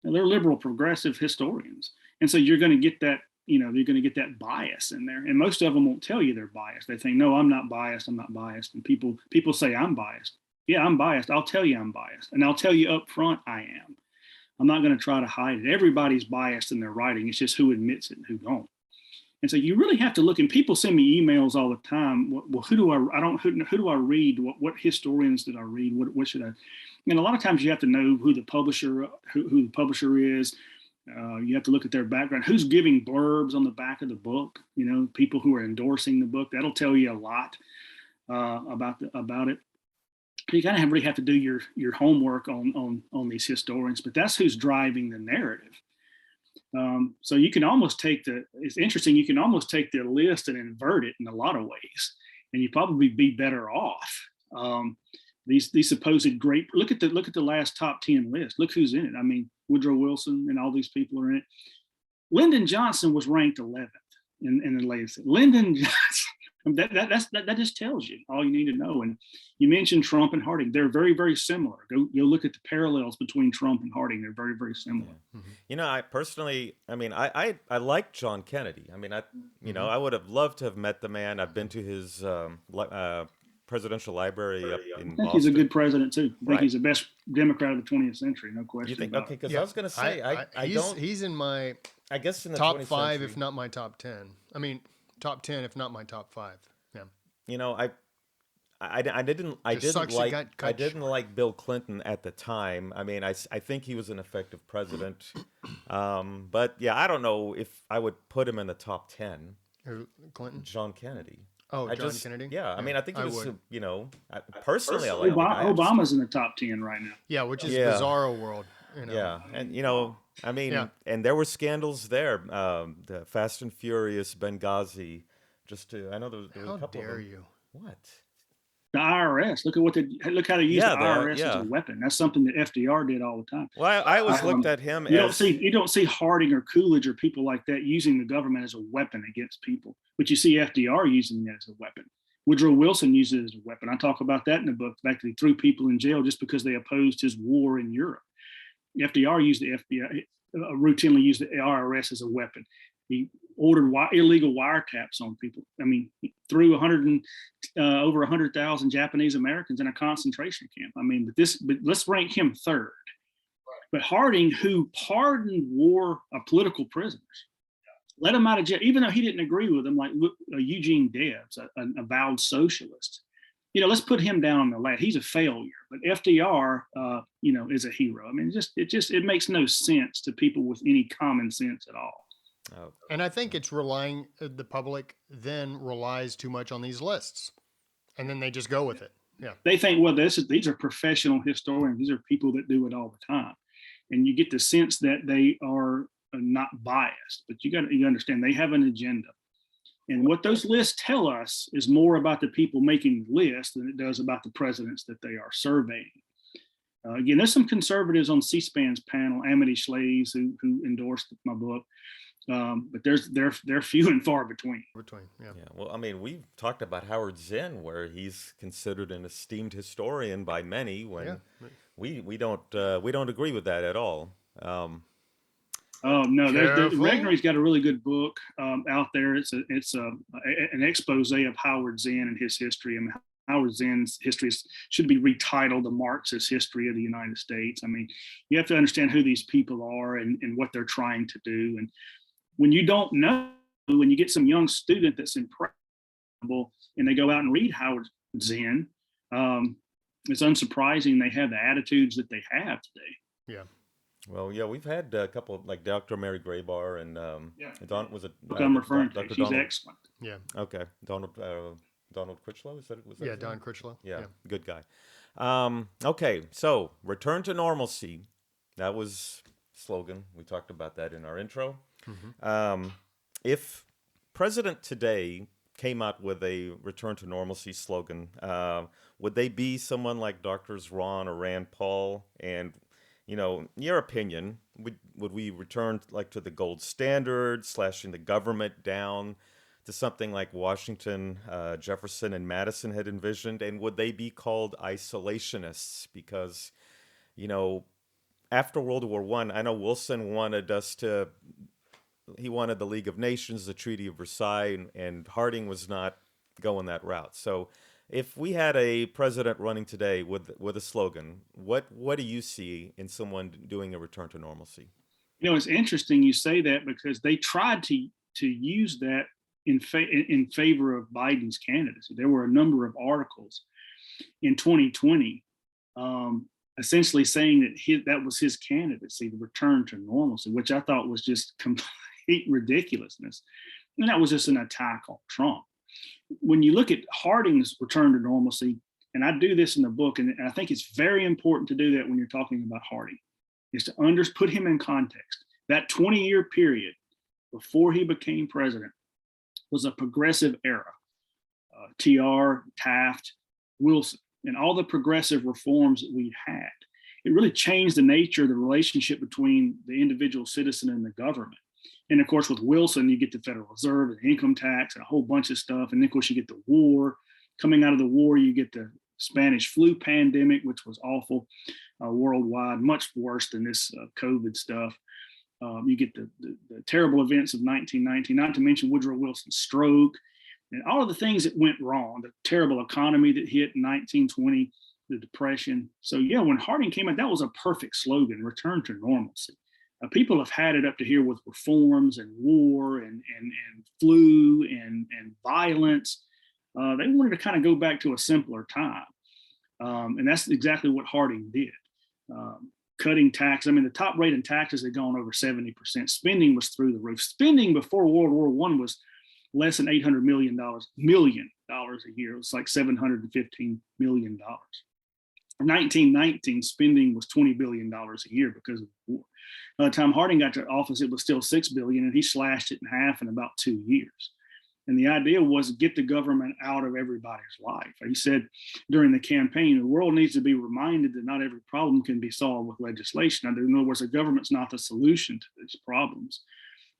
Now, they're liberal progressive historians. And so you're going to get that, you're going to get that bias in there. And most of them won't tell you they're biased. They think, no, I'm not biased. I'm not biased. And people say I'm biased. Yeah, I'm biased. I'll tell you I'm biased. And I'll tell you up front I am. I'm not going to try to hide it. Everybody's biased in their writing. It's just who admits it and who don't. And so you really have to look, and people send me emails all the time. Well, who do I read? What historians did I read? What should I? And a lot of times you have to know who the publisher is. You have to look at their background. Who's giving blurbs on the back of the book? People who are endorsing the book. That'll tell you a lot about it. You kind of really have to do your homework on these historians. But that's who's driving the narrative. So you can almost it's interesting, you can almost take their list and invert it in a lot of ways, and you probably be better off. These supposed great, look at the last top 10 list. Look who's in it. I mean, Woodrow Wilson and all these people are in it. Lyndon Johnson was ranked 11th in the latest. Lyndon Johnson, that just tells you all you need to know. And you mentioned Trump and Harding. They're very, very similar. Go look at the parallels between Trump and Harding. They're very, very similar. Yeah. Mm-hmm. I personally, I like John Kennedy. I would have loved to have met the man. I've been to his presidential library up in Boston. I think he's a good president too. I think he's the best Democrat of the 20th century, no question. You think? Okay, because I was going to say, he's in my, I guess in the top 20th 5, century. if not my top 10. I mean, top 10, if not my top 5. Yeah. I didn't like Bill Clinton at the time. I think he was an effective president. But yeah, I don't know if I would put him in the top 10. Clinton? John Kennedy. Oh, John Kennedy? Yeah, I think he was, would. personally I like Obama's in the top 10 right now. Yeah, which is bizarro world. Yeah, and and there were scandals there. The Fast and Furious, Benghazi. I know there was a couple. How dare you? What? The IRS. Look how they use the IRS as a weapon. That's something that FDR did all the time. Well, I always looked at him as you don't see Harding or Coolidge or people like that using the government as a weapon against people, but you see FDR using that as a weapon. Woodrow Wilson used it as a weapon. I talk about that in the book. The fact that he threw people in jail just because they opposed his war in Europe. FDR used the FBI, routinely used the IRS as a weapon. He ordered illegal wiretaps on people. He threw over 100,000 Japanese Americans in a concentration camp. But let's rank him third. But Harding, who pardoned political prisoners, let them out of jail, even though he didn't agree with them, like Eugene Debs, an avowed socialist. Let's put him down on the list. He's a failure, but FDR, is a hero. It makes no sense to people with any common sense at all. Oh. And I think it's the public then relies too much on these lists, and then they just go with it. Yeah. They think, well, these are professional historians. These are people that do it all the time. And you get the sense that they are not biased, but you understand they have an agenda. And what those lists tell us is more about the people making the list than it does about the presidents that they are surveying. Again, there's some conservatives on C-SPAN's panel, Amity Shlays, who endorsed my book, but they're few and far between. Yeah. Yeah, well, I mean, we've talked about Howard Zinn, where he's considered an esteemed historian by many, when Yeah. we don't agree with that at all. Oh no, Careful. Regnery's got a really good book out there. It's an expose of Howard Zinn and his history. I mean, Howard Zinn's history should be retitled "The Marxist History of the United States." I mean, you have to understand who these people are and what they're trying to do. And when you don't know, when you get some young student that's impressionable and they go out and read Howard Zinn, it's unsurprising they have the attitudes that they have today. Yeah. Well, yeah, we've had a couple like Dr. Mary Graybar and Yeah. Don was it I'm referring to. Dr. She's Donald? excellent. Yeah. Okay, Donald Critchlow, is that was that Yeah. his Don name? Critchlow. Yeah, good guy. Okay, so return to normalcy. That was slogan. We talked about that in our intro. If President today came out with a return to normalcy slogan, would they be someone like Doctors Ron or Rand Paul? And in your opinion, would we return like to the gold standard, slashing the government down to something like Washington, Jefferson, and Madison had envisioned? And would they be called isolationists? Because, after World War One, I know Wilson wanted he wanted the League of Nations, the Treaty of Versailles, and Harding was not going that route. So if we had a president running today with a slogan, what do you see in someone doing a return to normalcy? It's interesting you say that because they tried to use that in favor of Biden's candidacy. There were a number of articles in 2020 essentially saying that that was his candidacy, the return to normalcy, which I thought was just complete ridiculousness. And that was just an attack on Trump. When you look at Harding's return to normalcy, and I do this in the book, and I think it's very important to do that when you're talking about Harding, is to put him in context. That 20-year period before he became president was a progressive era. TR, Taft, Wilson, and all the progressive reforms that we had. It really changed the nature of the relationship between the individual citizen and the government. And of course, with Wilson, you get the Federal Reserve and the income tax and a whole bunch of stuff. And then, of course, you get the war. Coming out of the war, you get the Spanish flu pandemic, which was awful worldwide, much worse than this COVID stuff. You get the terrible events of 1919, not to mention Woodrow Wilson's stroke and all of the things that went wrong, the terrible economy that hit in 1920, the Depression. So, yeah, when Harding came out, that was a perfect slogan, return to normalcy. People have had it up to here with reforms and war and flu and violence. They wanted to kind of go back to a simpler time. And that's exactly what Harding did. Cutting taxes. I mean, the top rate in taxes had gone over 70%. Spending was through the roof. Spending before World War I was less than $800 million a year. It was like $715 million. In 1919, spending was $20 billion a year because of the war. By the time Harding got to office, it was still $6 billion, and he slashed it in half in about 2 years. And the idea was to get the government out of everybody's life. He said during the campaign, the world needs to be reminded that not every problem can be solved with legislation. In other words, the government's not the solution to these problems.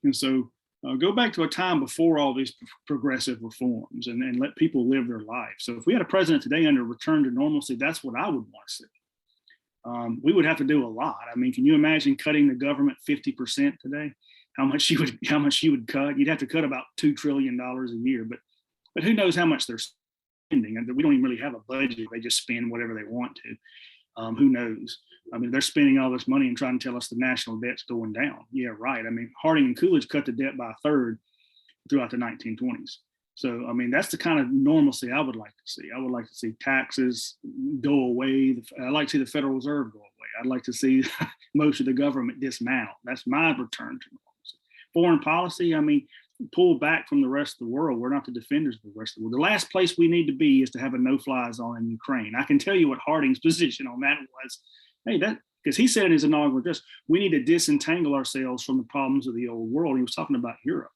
And so go back to a time before all these progressive reforms and let people live their life. So if we had a president today under return to normalcy, that's what I would want to see. We would have to do a lot. I mean, can you imagine cutting the government 50% today? How much you would cut? You'd have to cut about $2 trillion a year, but who knows how much they're spending? We don't even really have a budget. They just spend whatever they want to. Who knows? I mean, they're spending all this money and trying to tell us the national debt's going down. Yeah, right. I mean, Harding and Coolidge cut the debt by a third throughout the 1920s. So, I mean, that's the kind of normalcy I would like to see. I would like to see taxes go away. I'd like to see the Federal Reserve go away. I'd like to see most of the government dismantled. That's my return to normalcy. Foreign policy, I mean, pull back from the rest of the world. We're not the defenders of the rest of the world. The last place we need to be is to have a no-fly zone in Ukraine. I can tell you what Harding's position on that was. Hey, because he said in his inaugural address, we need to disentangle ourselves from the problems of the old world. He was talking about Europe.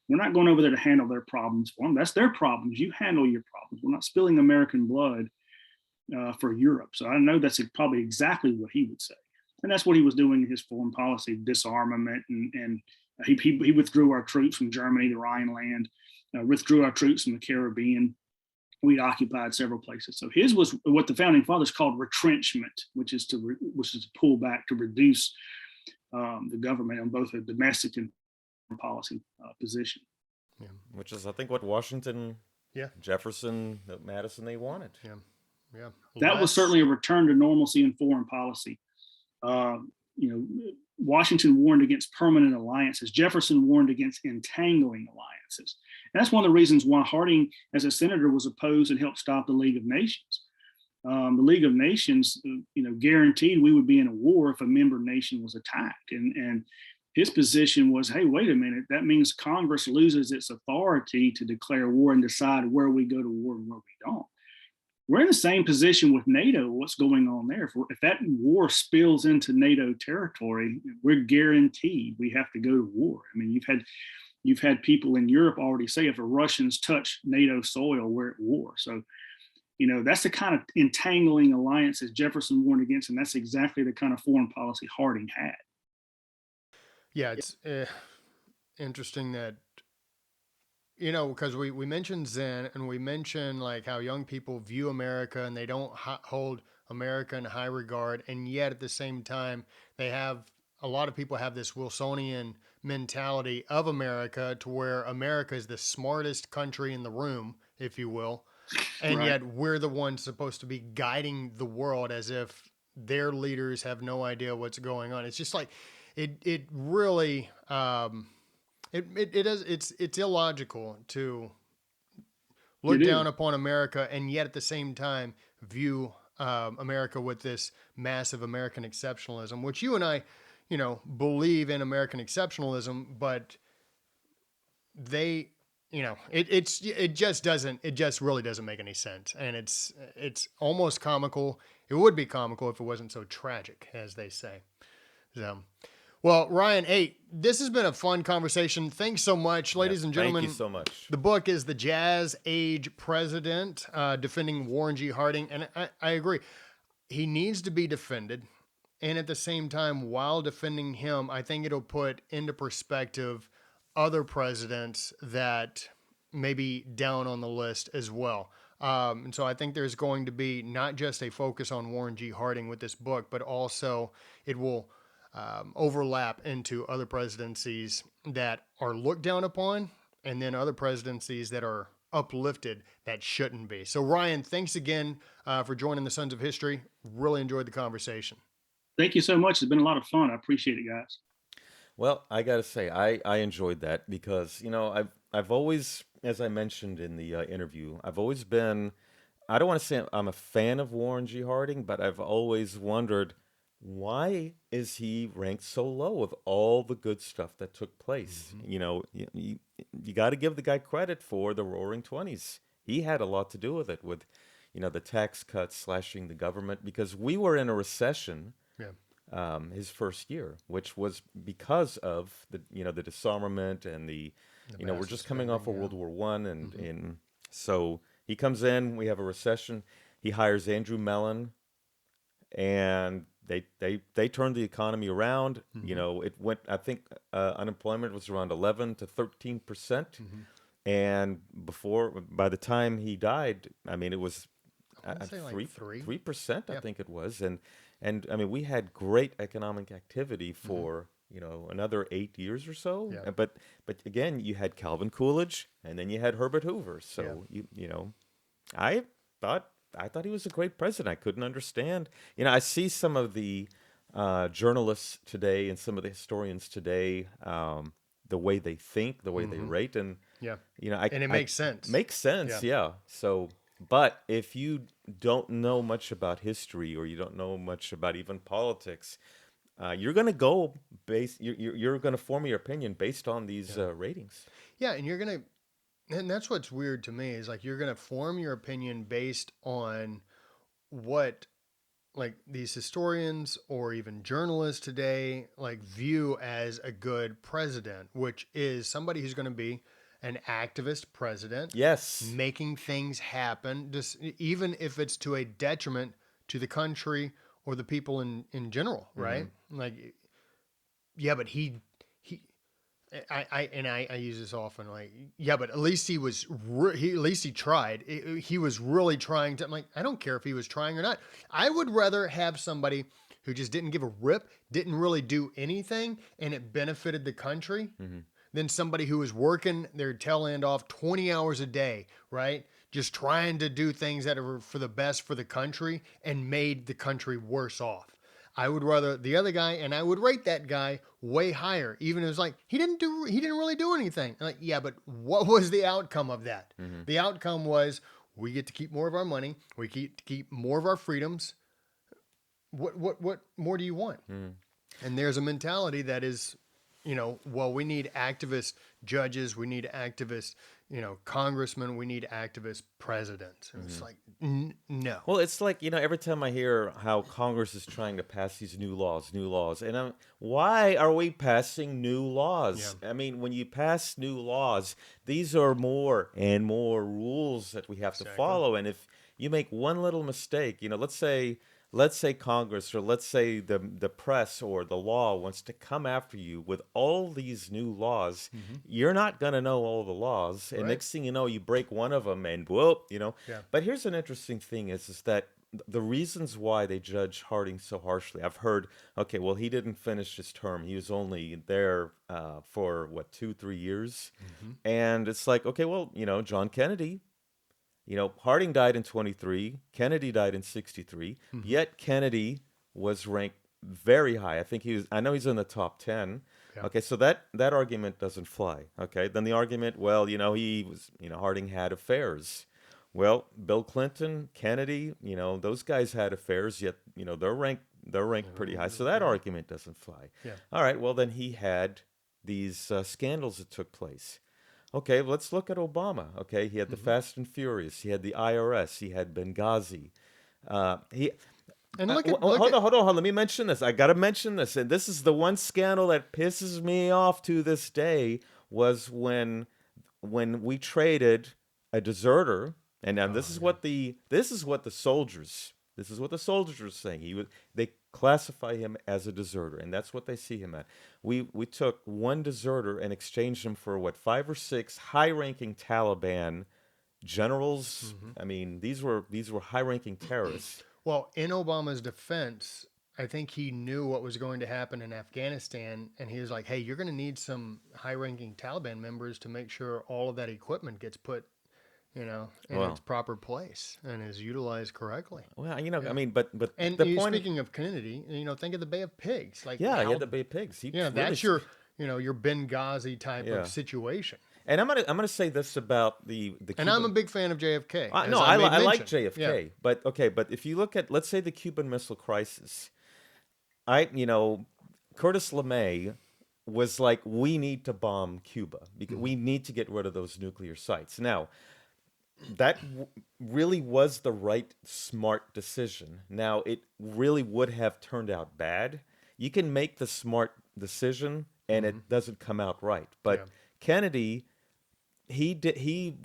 We're not going over there to handle their problems for them. That's their problems. You handle your problems. We're not spilling American blood for Europe. So I know that's probably exactly what he would say. And that's what he was doing in his foreign policy, disarmament, and he withdrew our troops from Germany, the Rhineland, withdrew our troops from the Caribbean. We'd occupied several places. So his was what the founding fathers called retrenchment, which is to pull back, to reduce the government on both a domestic and policy position. Yeah. Which is, I think, what Washington, Yeah. Jefferson, Madison, they wanted. Yeah. Yeah. That was Less. certainly a return to normalcy in foreign policy. Uh, you know, Washington warned against permanent alliances. Jefferson warned against entangling alliances. And that's one of the reasons why Harding, as a senator, was opposed and helped stop the League of Nations. The League of Nations, guaranteed we would be in a war if a member nation was attacked. And his position was, hey, wait a minute, that means Congress loses its authority to declare war and decide where we go to war and where we don't. We're in the same position with NATO. What's going on there? If that war spills into NATO territory, we're guaranteed we have to go to war. I mean, you've had people in Europe already say if the Russians touch NATO soil, we're at war. So, that's the kind of entangling alliances Jefferson warned against, and that's exactly the kind of foreign policy Harding had. Yeah, it's interesting that because we mentioned Zen and we mentioned like how young people view America and they don't hold America in high regard, and yet at the same time a lot of people have this Wilsonian mentality of America to where America is the smartest country in the room, if you will, and Right. yet we're the ones supposed to be guiding the world as if their leaders have no idea what's going on. It's just like it really it is it's illogical to look It down is. upon America and yet at the same time view America with this massive American exceptionalism, which you and I, believe in American exceptionalism, but they, it just really doesn't make any sense, and it's almost comical. It would be comical if it wasn't so tragic, as they say. So, well, Ryan, hey, this has been a fun conversation. Thanks so much, Yeah, ladies and thank you gentlemen. so much. The book is The Jazz Age President, Defending Warren G. Harding. And I agree. He needs to be defended. And at the same time, while defending him, I think it'll put into perspective other presidents that may be down on the list as well. And so I think there's going to be not just a focus on Warren G. Harding with this book, but also it will overlap into other presidencies that are looked down upon, and then other presidencies that are uplifted that shouldn't be. So, Ryan, thanks again for joining the Sons of History. Really enjoyed the conversation. Thank you so much. It's been a lot of fun. I appreciate it, guys. Well, I gotta say, I enjoyed that because I've always, as I mentioned in the interview, I've always been. I don't want to say I'm a fan of Warren G. Harding, but I've always wondered why is he ranked so low of all the good stuff that took place. Mm-hmm. You got to give the guy credit for the Roaring Twenties. He had a lot to do with it, with the tax cuts, slashing the government, because we were in a recession Yeah. his first year, which was because of the disarmament and the we're Massive just coming spending. off of Yeah. World War I, and Mm-hmm. so he comes in, we have a recession, he hires Andrew Mellon, and they turned the economy around. Mm-hmm. It went, I think, unemployment was around 11 to 13%, Mm-hmm. and by the time he died, I mean, it was I want to say like three three. 3%, I Yeah. think it was, and I mean, we had great economic activity Mm-hmm. for another 8 years or so. Yeah. But again, you had Calvin Coolidge, and then you had Herbert Hoover. Yeah. So I thought I thought he was a great president. I couldn't understand. I see some of the journalists today and some of the historians today, the way they think, the way they Mm-hmm. rate, and Yeah. And it I makes sense. makes sense, Yeah. yeah. So, but if you don't know much about history or you don't know much about even politics, you're gonna go you're gonna form your opinion based on these Yeah. ratings. Yeah. And that's what's weird to me is like you're going to form your opinion based on what like these historians or even journalists today like view as a good president, which is somebody who's going to be an activist president Yes. making things happen, just even if it's to a detriment to the country or the people in general, Mm-hmm. right? Like, yeah, but he I use this often. Like, yeah, but at least at least he tried. He was really trying to. I'm like, I don't care if he was trying or not. I would rather have somebody who just didn't give a rip, didn't really do anything, and it benefited the country, Mm-hmm. than somebody who was working their tail end off 20 hours a day, right? Just trying to do things that are for the best for the country and made the country worse off. I would rather the other guy, and I would rate that guy way higher. Even if it was like he didn't really do anything. I'm like, yeah, but what was the outcome of that? Mm-hmm. The outcome was we get to keep more of our money, we keep more of our freedoms. What more do you want? Mm-hmm. And there's a mentality that is, well, we need activist judges, we need activist, congressmen, we need activist presidents. And it's Mm-hmm. like, no. Well, it's like, every time I hear how Congress is trying to pass these new laws, and why are we passing new Yeah, laws? I mean, when you pass new laws, these are more and more rules that we have to exactly. follow. And if you make one little mistake, let's say Congress, or let's say the press or the law wants to come after you with all these new laws, Hmm. you're not going to know all the laws, and Right. next thing you know, you break one of them, and whoop. Yeah. But here's an interesting thing is that the reasons why they judge Harding so harshly. I've heard, okay, well, he didn't finish his term. He was only there for what, 2, 3 years, Hmm. and it's like, okay, well, John Kennedy. Harding died in 23. Kennedy died in 63. Hmm. Yet Kennedy was ranked very high. I think he was. I know he's in the top 10. Yeah. Okay, so that argument doesn't fly. Okay, then the argument, well, he was, Harding had affairs. Well, Bill Clinton, Kennedy, those guys had affairs, yet, they're ranked pretty high. So that Yeah. argument doesn't fly. Yeah. All right, well, then he had these scandals that took place. Okay, let's look at Obama. Okay, he had the Hmm. Fast and Furious, he had the IRS, he had Benghazi. He And look at hold on, hold on, hold on. Let me mention this. I gotta mention this, and this is the one scandal that pisses me off to this day. Was when we traded a deserter, and now oh this is what the soldiers were saying. They classify him as a deserter, and that's what they see him at. We took one deserter and exchanged him for what, 5 or 6 high-ranking Taliban generals. yeah. I mean, these were high-ranking terrorists. Well, in Obama's defense, I think he knew what was going to happen in Afghanistan, and he was like, "Hey, you're going to need some high-ranking Taliban members to make sure all of that equipment gets put, in its Well, proper place and is utilized correctly." well, I Yeah. mean, but And the point. speaking of Kennedy, think of the Bay of Pigs, like Yeah, he had how, the Bay Pigs. He really. that's your Benghazi type of Yeah. situation. And I'm gonna say this about the And I'm a Cuban. big fan of JFK, No, as I made I like mention. Yeah. JFK, but okay, but if you look at, let's say, the Cuban Missile Crisis, I you know Curtis LeMay was like, we need to bomb Cuba because Hmm. we need to get rid of those nuclear sites. Now, that really was the right, smart decision. Now, it really would have turned out bad. You can make the smart decision and Hmm. it doesn't come out right. Yeah. But Kennedy, he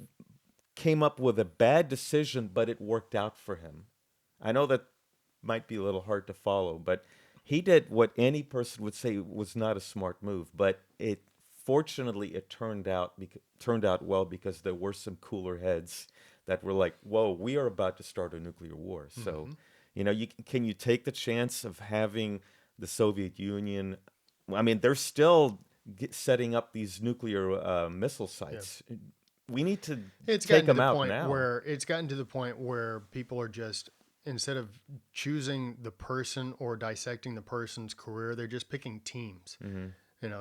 came up with a bad decision, but it worked out for him. I know that might be a little hard to follow, but he did what any person would say was not a smart move, but fortunately it turned out well, because there were some cooler heads that were like, "Whoa, we are about to start a nuclear war." So, Hmm. can you take the chance of having the Soviet Union? I mean, they're still setting up these nuclear missile Yeah. sites. We need to It's take gotten to them the out point now. where people are just, instead of choosing the person or dissecting the person's career, they're just picking teams. Hmm.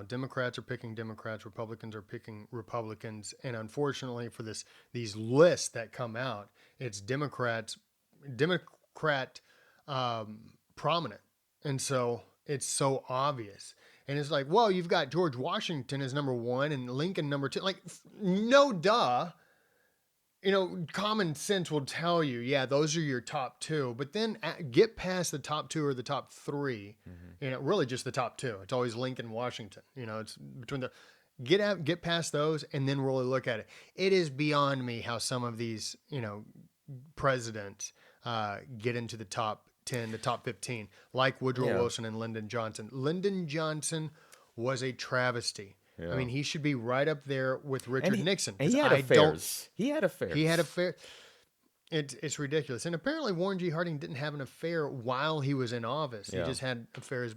Democrats are picking Democrats, Republicans are picking Republicans, and unfortunately for these lists that come out, it's Democrat prominent, and so it's so obvious. And it's like, well, you've got George Washington as number one and Lincoln number two. Like, no, duh. Common sense will tell you, yeah, those are your top two. But then get past the top two or the top three. Hmm. Really just the top two. It's always Lincoln, Washington. It's between the. get past those, and then really look at it. It is beyond me how some of these, presidents get into the top 10, the top 15, like Woodrow Yeah. Wilson and Lyndon Johnson. Lyndon Johnson was a travesty. I Yeah. mean, he should be right up there with And Richard he Nixon and because he had I don't. affairs. He had He had a affairs. fair. It's ridiculous, and apparently Warren G. Harding didn't have an affair while he was in office. He Yeah. just had affairs,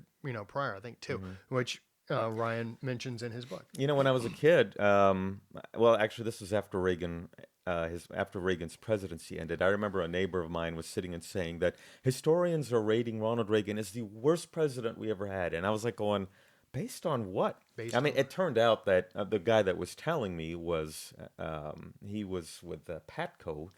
prior, I think, too, Hmm. which Ryan mentions in his book. When I was a kid, well, actually, this was after Reagan, after Reagan's presidency ended. I remember a neighbor of mine was sitting and saying that historians are rating Ronald Reagan as the worst president we ever had, and I was like, going, based on what? I Based mean, on it turned out that the guy that was telling me was he was with Patco.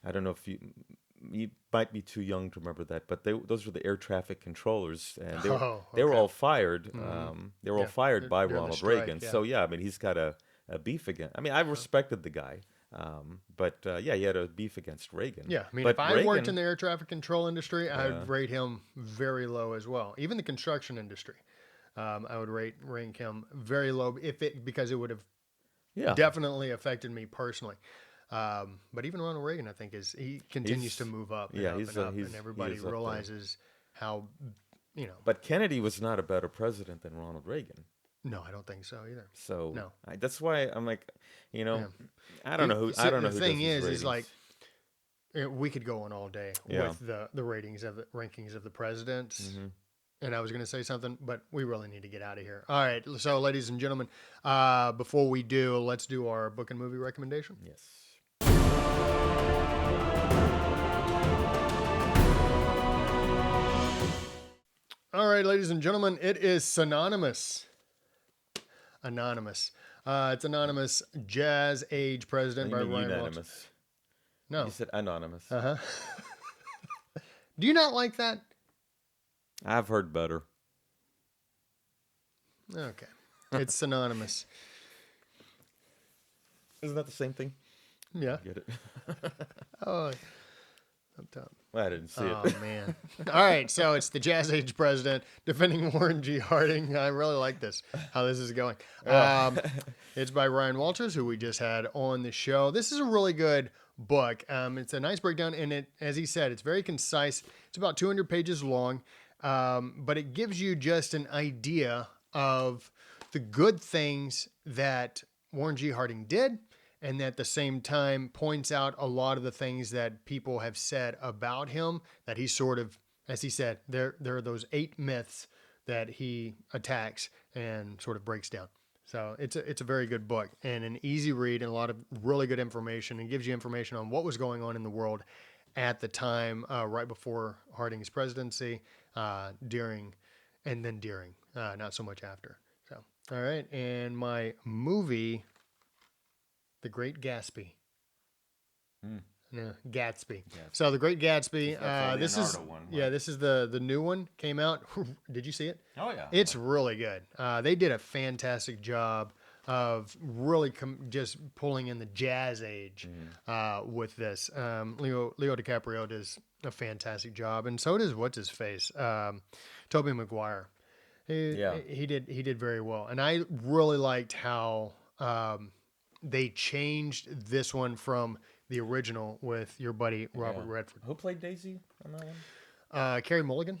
I don't know if you might be too young to remember that, but those were the air traffic controllers, and Oh, they were okay. all fired. Hmm. They were all Yeah, fired by during the Ronald strike. Reagan. Yeah, So yeah, I mean, he's got a beef again. I mean, I respected the guy, but yeah, he had a beef against Reagan. yeah. I mean, if But I worked in Reagan, the air traffic control industry, I yeah, would rate him very low as well. Even the construction industry, I would rank him very low because it would have yeah, definitely affected me personally. But even Ronald Reagan, I think, he continues to he's move up and yeah, up and up, and he everybody is up there. realizes how, you know. But Kennedy was not a better president than Ronald Reagan. No, I don't think so either. So No, that's why I'm like, you know, yeah. I don't know The who does thing his is ratings. like we could go on all day Yeah. with the rankings of the presidents. Hmm. And I was going to say something, but we really need to get out of here. All right, so ladies and gentlemen, before we do, let's do our book and movie recommendation. Yes. All right, ladies and gentlemen, it is synonymous. Anonymous. It's Anonymous Jazz Age President You by mean Ryan Welch. unanimous? No. You said anonymous. Uh huh. Do you not like that? I've heard better. Okay. It's synonymous. Isn't that the same thing? Yeah. Get it? Oh, up top. Well, I didn't see Oh, it. man. All right. So it's the Jazz Age President defending Warren G. Harding. I really like this, how this is going. It's by Ryan Walters, who we just had on the show. This is a really good book. It's a nice breakdown, and as he said, it's very concise. It's about 200 pages long, but it gives you just an idea of the good things that Warren G. Harding did, and at the same time points out a lot of the things that people have said about him, that he sort of, as he said, there are those 8 myths that he attacks and sort of breaks down. So it's a very good book and an easy read and a lot of really good information, and gives you information on what was going on in the world at the time, right before Harding's presidency, during, and then during, not so much after. So, all right. And my movie, The Great Gatsby. Hmm. No, Gatsby. Gatsby. So The Great Gatsby. That's the This is Leonardo one, yeah. right? This is the new one. Came out. Did you see it? Oh yeah. It's really good. They did a fantastic job of really just pulling in the jazz age with this. Leo DiCaprio does a fantastic job, and so does what's his face, Tobey Maguire. He did very well, and I really liked how they changed this one from the original with your buddy Robert Redford. Who played Daisy on that one? Carrie Mulligan.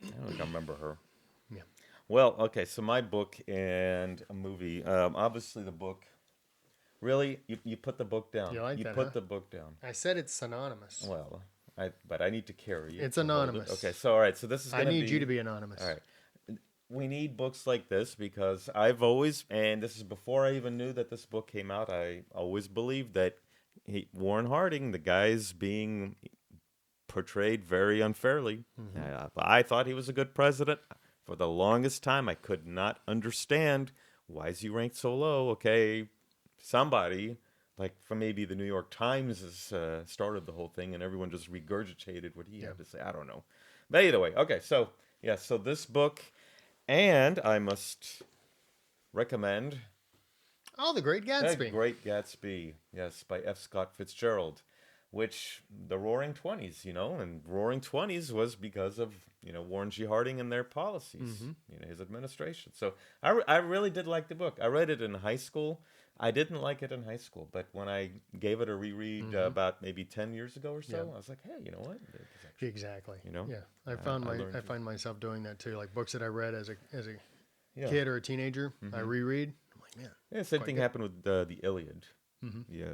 I don't think I remember her. Yeah. Well, okay, so my book and a movie. Obviously, the book. Really, you put the book down. You like that, put huh? the book down. I said it's synonymous. Well, but I need to carry it. It's to hold it. anonymous. Okay, so all right, so this is. I Gonna need you to be anonymous. All right. We need books like this because I've always, and this is before I even knew that this book came out, I always believed that Warren Harding, the guy's being portrayed very unfairly. I thought he was a good president. For the longest time, I could not understand why is he ranked so low. Okay, somebody, like from maybe the New York Times has started the whole thing, and everyone just regurgitated what he had to say. I don't know. But either way, okay, so yeah, so this book, and I must recommend Oh, The Great The Gatsby. Great Gatsby, yes, by F. Scott Fitzgerald. which the Roaring Twenties, and Roaring Twenties was because of Warren G. Harding and their policies, Mm-hmm. his administration. So I really did like the book. I read it in high school. I didn't like it in high school, but when I gave it a reread Mm-hmm. about maybe 10 years ago or Yeah. so, I was like, hey, you know what? It's actually, Exactly. you know, Yeah. I learned. I find myself doing that too. Like books that I read as a Yeah. kid or a teenager, I Mm-hmm. reread. I'm like, man, Yeah, same quite thing good. happened with the Iliad. Mm-hmm. Yeah,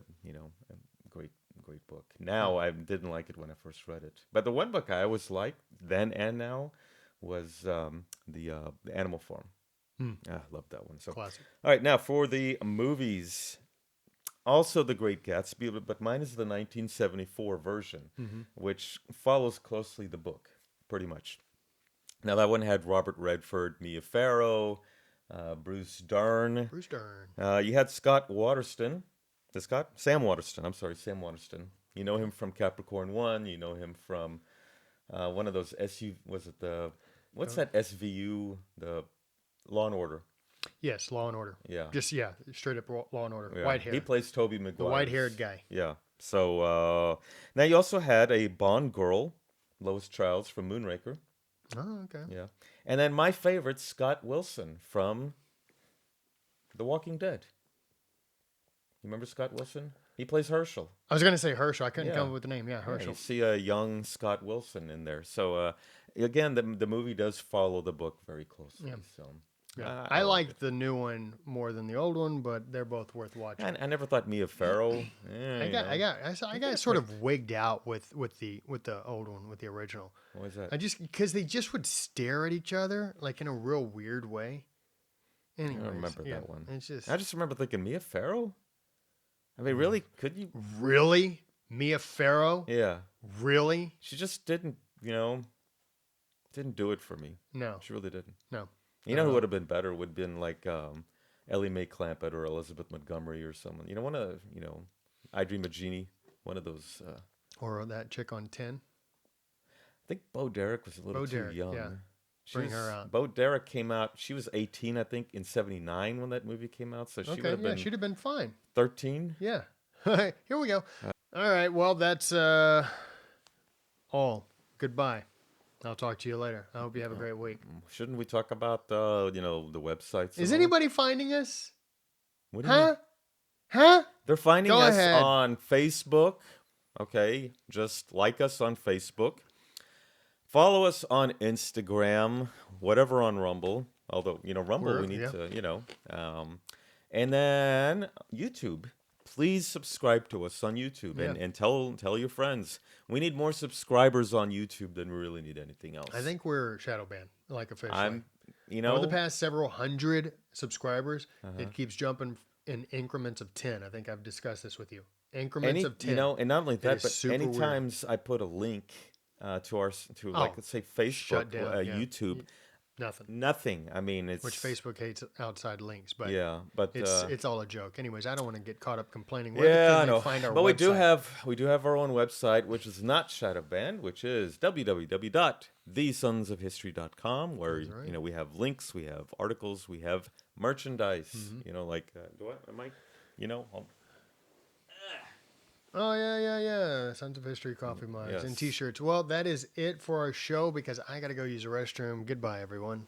great, great book. Yeah. Now I didn't like it when I first read it, but the one book I always liked then and now was the Animal Farm. Mm. I love that one. So, Classic. all right, now for the movies, also The Great Gatsby, but mine is the 1974 version, Mm-hmm. which follows closely the book, pretty much. Now that one had Robert Redford, Mia Farrow, Bruce Dern. Bruce Dern. You had Scott Waterston. Sam Waterston. I'm sorry, Sam Waterston. You know him from Capricorn One. You know him from one of those SU. Was it the what's Don't- that SVU? The Law and Order. Yes, Law and Order. Yeah, Just straight up Law and Order. yeah. White He hair. plays Toby The Maguire. white-haired guy. Yeah. So now you also had a Bond girl, Lois Childs from Moonraker. Oh, okay. Yeah, and then my favorite, Scott Wilson from The Walking Dead. You remember Scott Wilson? He plays Herschel. I was gonna say Herschel. I couldn't Yeah. come up with the name. Yeah, Yeah, Herschel. you see a young Scott Wilson in there. So again, the movie does follow the book very closely. Yeah. So Yeah, I I liked it. liked the new one more than the old one, but they're both worth watching. And I never thought Mia Farrow. I got sort of wigged out with the old one, with the original. What was that? I just because they just would stare at each other like in a real weird way. I Anyways, don't remember yeah, that one. It's just I just remember thinking Mia Farrow. I mean, really? Could you? really Mia Farrow. Yeah, Really? she just didn't do it for me. No, She really didn't. no. You know who would have been better would have been like Ellie Mae Clampett or Elizabeth Montgomery or someone. One of I Dream of Jeannie. One of those. Or that chick on 10. I think Bo Derek was a little Bo too Derek, young. yeah. She Bring was- her out. Bo Derek came out. She was 18, I think, in '79 when that movie came out. So she would Okay, have yeah, been she'd have been fine. 13. Yeah. Here we go. All right. Well, that's all. Goodbye. I'll talk to you later. I hope you have a great week. Shouldn't we talk about the websites? Is and all? anybody finding us? What do you mean? Huh? Huh? They're finding Go us ahead. on Facebook. Okay, just like us on Facebook. Follow us on Instagram, whatever on Rumble. Although, Rumble, We're- we need yeah. to, and then YouTube. Please subscribe to us on YouTube Yeah. and tell your friends. We need more subscribers on YouTube than we really need anything else. I think we're shadow banned, like officially. I'm, Over the past several hundred subscribers, Uh-huh. it keeps jumping in increments of 10. I think I've discussed this with you. Increments of 10. and not only It that, is but super any weird. times I put a link to Oh, like let's say Facebook, shut down, yeah. YouTube, Nothing. nothing. I mean, it's Which Facebook hates outside links, but yeah, but it's all a joke. Anyways, I don't want to get caught up complaining. yeah, I can they know. find our But we do website? have our own website, which is not shadow banned, which is www.thesonsofhistory.com, where That's right. we have links, we have articles, we have merchandise. Mm-hmm. Like am I, Oh, yeah. Sons of History coffee mugs and Yes. T-shirts. Well, that is it for our show because I got to go use the restroom. Goodbye, everyone.